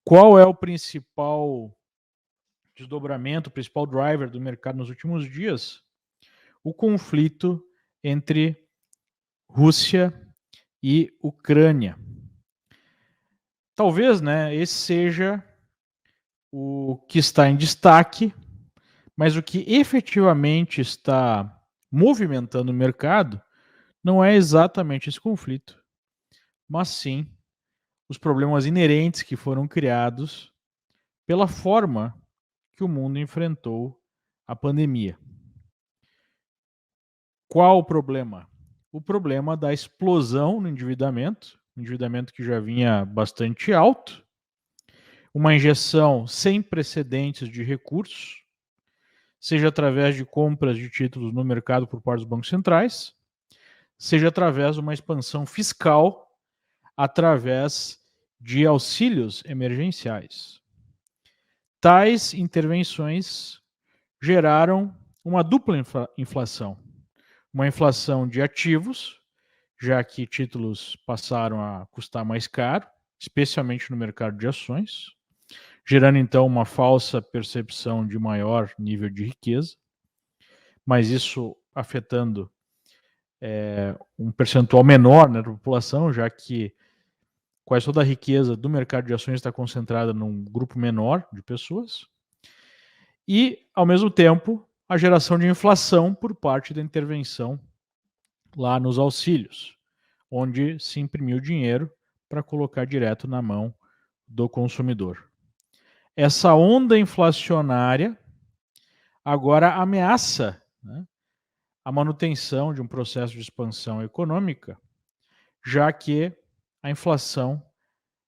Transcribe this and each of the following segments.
Qual é o principal desdobramento, o principal driver do mercado nos últimos dias? O conflito entre Rússia e Ucrânia. Talvez, esse seja o que está em destaque, mas o que efetivamente está movimentando o mercado não é exatamente esse conflito, mas sim os problemas inerentes que foram criados pela forma que o mundo enfrentou a pandemia. Qual o problema? O problema da explosão no endividamento, um endividamento que já vinha bastante alto, uma injeção sem precedentes de recursos, seja através de compras de títulos no mercado por parte dos bancos centrais, seja através de uma expansão fiscal, através de auxílios emergenciais. Tais intervenções geraram uma dupla inflação. Uma inflação de ativos, já que títulos passaram a custar mais caro, especialmente no mercado de ações, gerando então uma falsa percepção de maior nível de riqueza, mas isso afetando um percentual menor da população, já que quase toda a riqueza do mercado de ações está concentrada num grupo menor de pessoas, e, ao mesmo tempo, a geração de inflação por parte da intervenção lá nos auxílios, onde se imprimiu dinheiro para colocar direto na mão do consumidor. Essa onda inflacionária agora ameaça a manutenção de um processo de expansão econômica, já que a inflação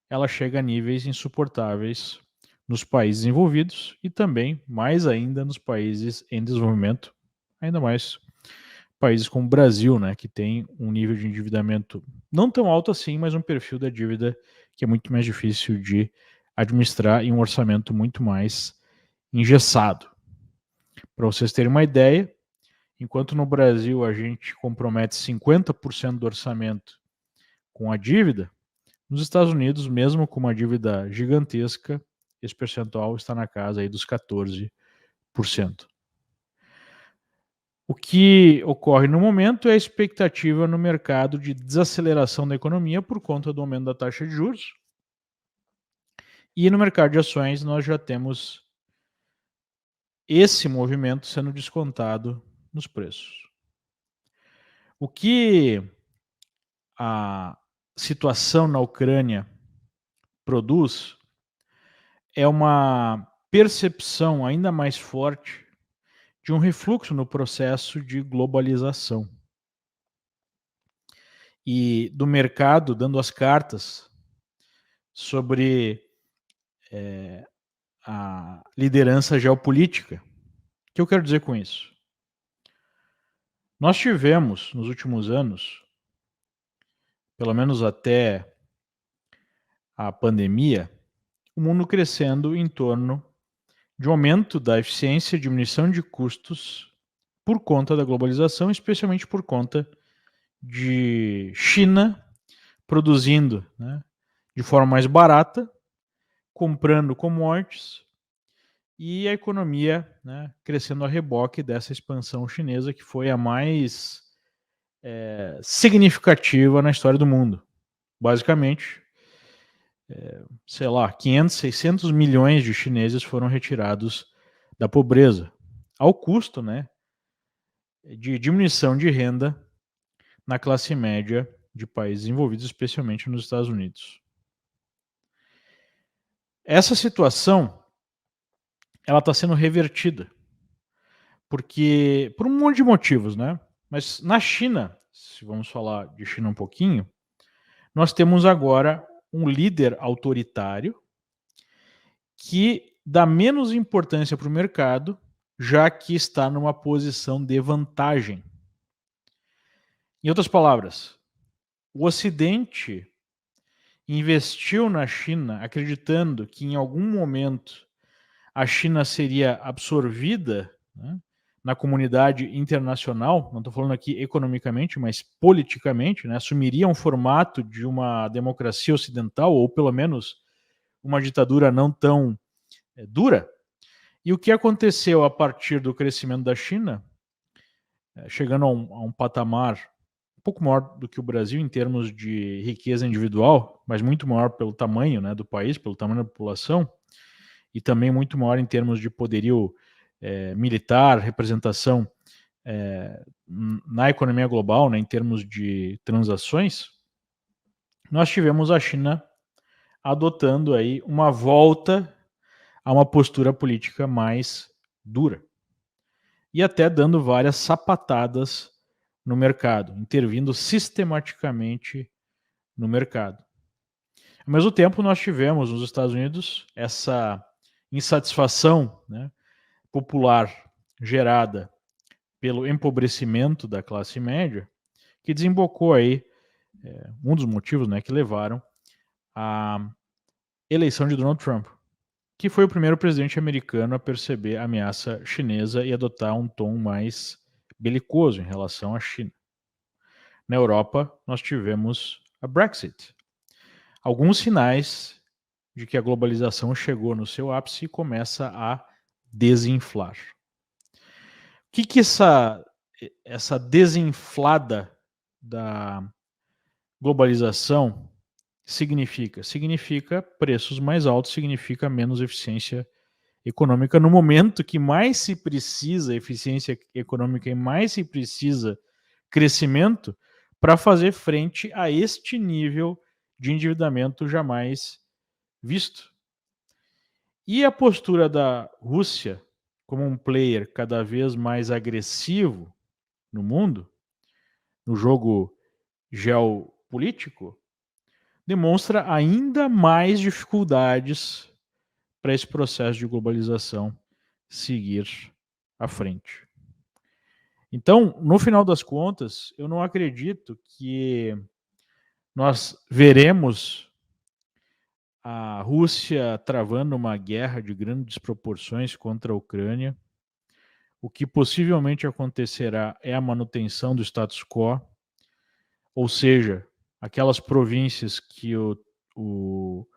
ela chega a níveis insuportáveis nos países envolvidos e também, mais ainda, nos países em desenvolvimento, ainda mais países como o Brasil, que tem um nível de endividamento não tão alto assim, mas um perfil da dívida que é muito mais difícil de administrar e um orçamento muito mais engessado. Para vocês terem uma ideia, enquanto no Brasil a gente compromete 50% do orçamento com a dívida, nos Estados Unidos, mesmo com uma dívida gigantesca, esse percentual está na casa aí dos 14%. O que ocorre no momento é a expectativa no mercado de desaceleração da economia por conta do aumento da taxa de juros. E no mercado de ações nós já temos esse movimento sendo descontado nos preços. O que a situação na Ucrânia produz é uma percepção ainda mais forte de um refluxo no processo de globalização. E do mercado dando as cartas sobre a liderança geopolítica. O que eu quero dizer com isso? Nós tivemos, nos últimos anos, pelo menos até a pandemia, o mundo crescendo em torno de um aumento da eficiência e diminuição de custos por conta da globalização, especialmente por conta de China produzindo de forma mais barata, comprando commodities e a economia crescendo a reboque dessa expansão chinesa que foi a mais significativa na história do mundo. Basicamente, 500, 600 milhões de chineses foram retirados da pobreza, ao custo de diminuição de renda na classe média de países envolvidos, especialmente nos Estados Unidos. Essa situação ela está sendo revertida por um monte de motivos, Mas na China, se vamos falar de China um pouquinho, nós temos agora um líder autoritário que dá menos importância para o mercado, já que está numa posição de vantagem. Em outras palavras, o Ocidente investiu na China acreditando que em algum momento a China seria absorvida na comunidade internacional, não estou falando aqui economicamente, mas politicamente, assumiria um formato de uma democracia ocidental, ou pelo menos uma ditadura não tão dura. E o que aconteceu a partir do crescimento da China, chegando a um patamar um pouco maior do que o Brasil em termos de riqueza individual, mas muito maior pelo tamanho, né, do país, pelo tamanho da população, e também muito maior em termos de poderio militar, representação na economia global, né, em termos de transações, nós tivemos a China adotando aí uma volta a uma postura política mais dura e até dando várias sapatadas no mercado, intervindo sistematicamente no mercado. Ao mesmo tempo, nós tivemos nos Estados Unidos essa insatisfação, né, popular gerada pelo empobrecimento da classe média, que desembocou aí um dos motivos, né, que levaram à eleição de Donald Trump, que foi o primeiro presidente americano a perceber a ameaça chinesa e adotar um tom mais belicoso em relação à China. Na Europa, nós tivemos a Brexit. Alguns sinais de que a globalização chegou no seu ápice e começa a desinflar. O que essa desinflada da globalização significa? Significa preços mais altos, significa menos eficiência econômica no momento que mais se precisa eficiência econômica e mais se precisa crescimento para fazer frente a este nível de endividamento jamais visto. E a postura da Rússia como um player cada vez mais agressivo no mundo, no jogo geopolítico, demonstra ainda mais dificuldades para esse processo de globalização seguir à frente. Então, no final das contas, eu não acredito que nós veremos a Rússia travando uma guerra de grandes proporções contra a Ucrânia. O que possivelmente acontecerá é a manutenção do status quo, ou seja, aquelas províncias que o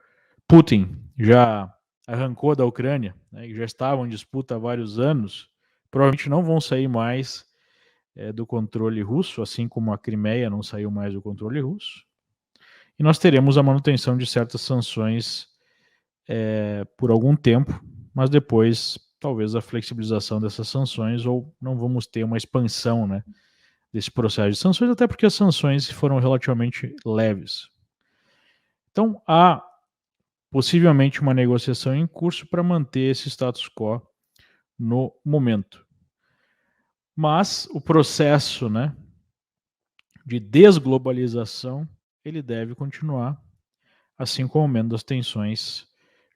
Putin já arrancou da Ucrânia, né, que já estavam em disputa há vários anos, provavelmente não vão sair mais do controle russo, assim como a Crimeia não saiu mais do controle russo. E nós teremos a manutenção de certas sanções por algum tempo, mas depois talvez a flexibilização dessas sanções, ou não vamos ter uma expansão, né, desse processo de sanções, até porque as sanções foram relativamente leves. Então há possivelmente uma negociação em curso para manter esse status quo no momento. Mas o processo, né, de desglobalização, ele deve continuar, assim como o aumento das tensões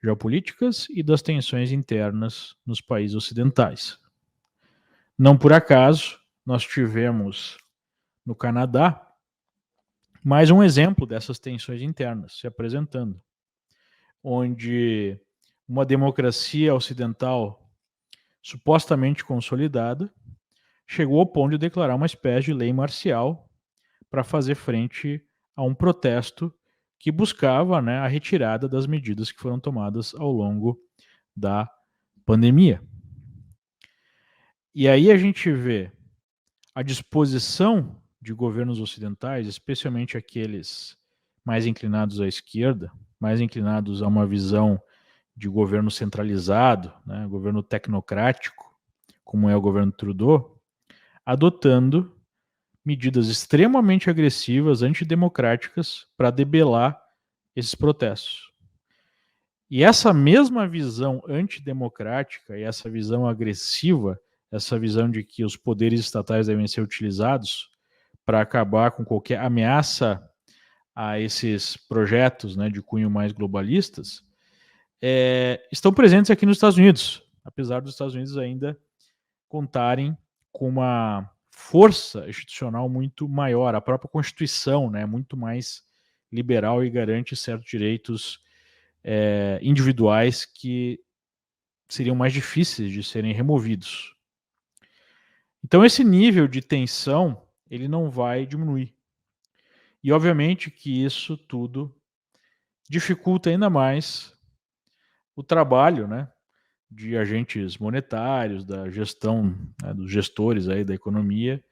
geopolíticas e das tensões internas nos países ocidentais. Não por acaso, nós tivemos no Canadá mais um exemplo dessas tensões internas se apresentando, onde uma democracia ocidental supostamente consolidada chegou ao ponto de declarar uma espécie de lei marcial para fazer frente a um protesto que buscava, né, a retirada das medidas que foram tomadas ao longo da pandemia. E aí a gente vê a disposição de governos ocidentais, especialmente aqueles mais inclinados à esquerda, mais inclinados a uma visão de governo centralizado, né, governo tecnocrático, como é o governo Trudeau, adotando medidas extremamente agressivas, antidemocráticas, para debelar esses protestos. E essa mesma visão antidemocrática e essa visão agressiva, essa visão de que os poderes estatais devem ser utilizados para acabar com qualquer ameaça a esses projetos, né, de cunho mais globalistas, estão presentes aqui nos Estados Unidos, apesar dos Estados Unidos ainda contarem com uma força institucional muito maior. A própria Constituição, né, é muito mais liberal e garante certos direitos individuais que seriam mais difíceis de serem removidos. Então esse nível de tensão ele não vai diminuir. E obviamente que isso tudo dificulta ainda mais o trabalho, né, de agentes monetários, da gestão, né, dos gestores aí da economia,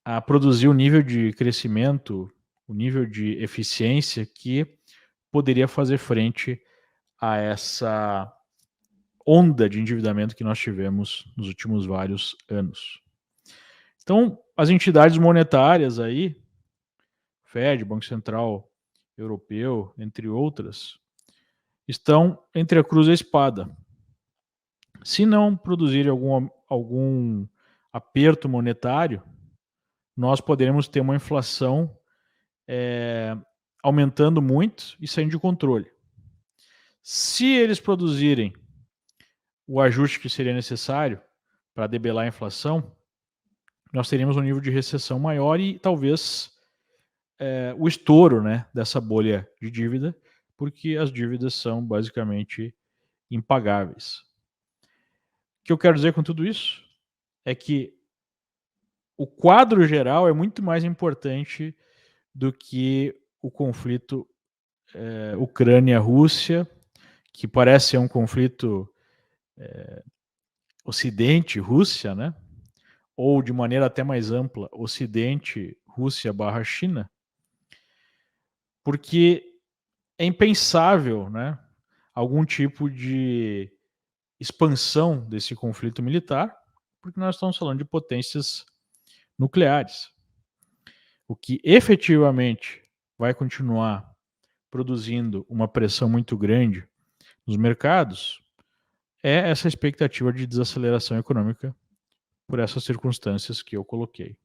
a produzir o nível de crescimento, o nível de eficiência que poderia fazer frente a essa onda de endividamento que nós tivemos nos últimos vários anos. Então, as entidades monetárias aí, Fed, Banco Central Europeu, entre outras, estão entre a cruz e a espada. Se não produzir algum aperto monetário, nós poderemos ter uma inflação aumentando muito e saindo de controle. Se eles produzirem o ajuste que seria necessário para debelar a inflação, nós teríamos um nível de recessão maior e talvez o estouro, né, dessa bolha de dívida, porque as dívidas são basicamente impagáveis. O que eu quero dizer com tudo isso é que o quadro geral é muito mais importante do que o conflito Ucrânia-Rússia, que parece ser um conflito Ocidente-Rússia, né? Ou de maneira até mais ampla, Ocidente-Rússia/China, porque é impensável, né, algum tipo de expansão desse conflito militar, porque nós estamos falando de potências nucleares. O que efetivamente vai continuar produzindo uma pressão muito grande nos mercados é essa expectativa de desaceleração econômica por essas circunstâncias que eu coloquei.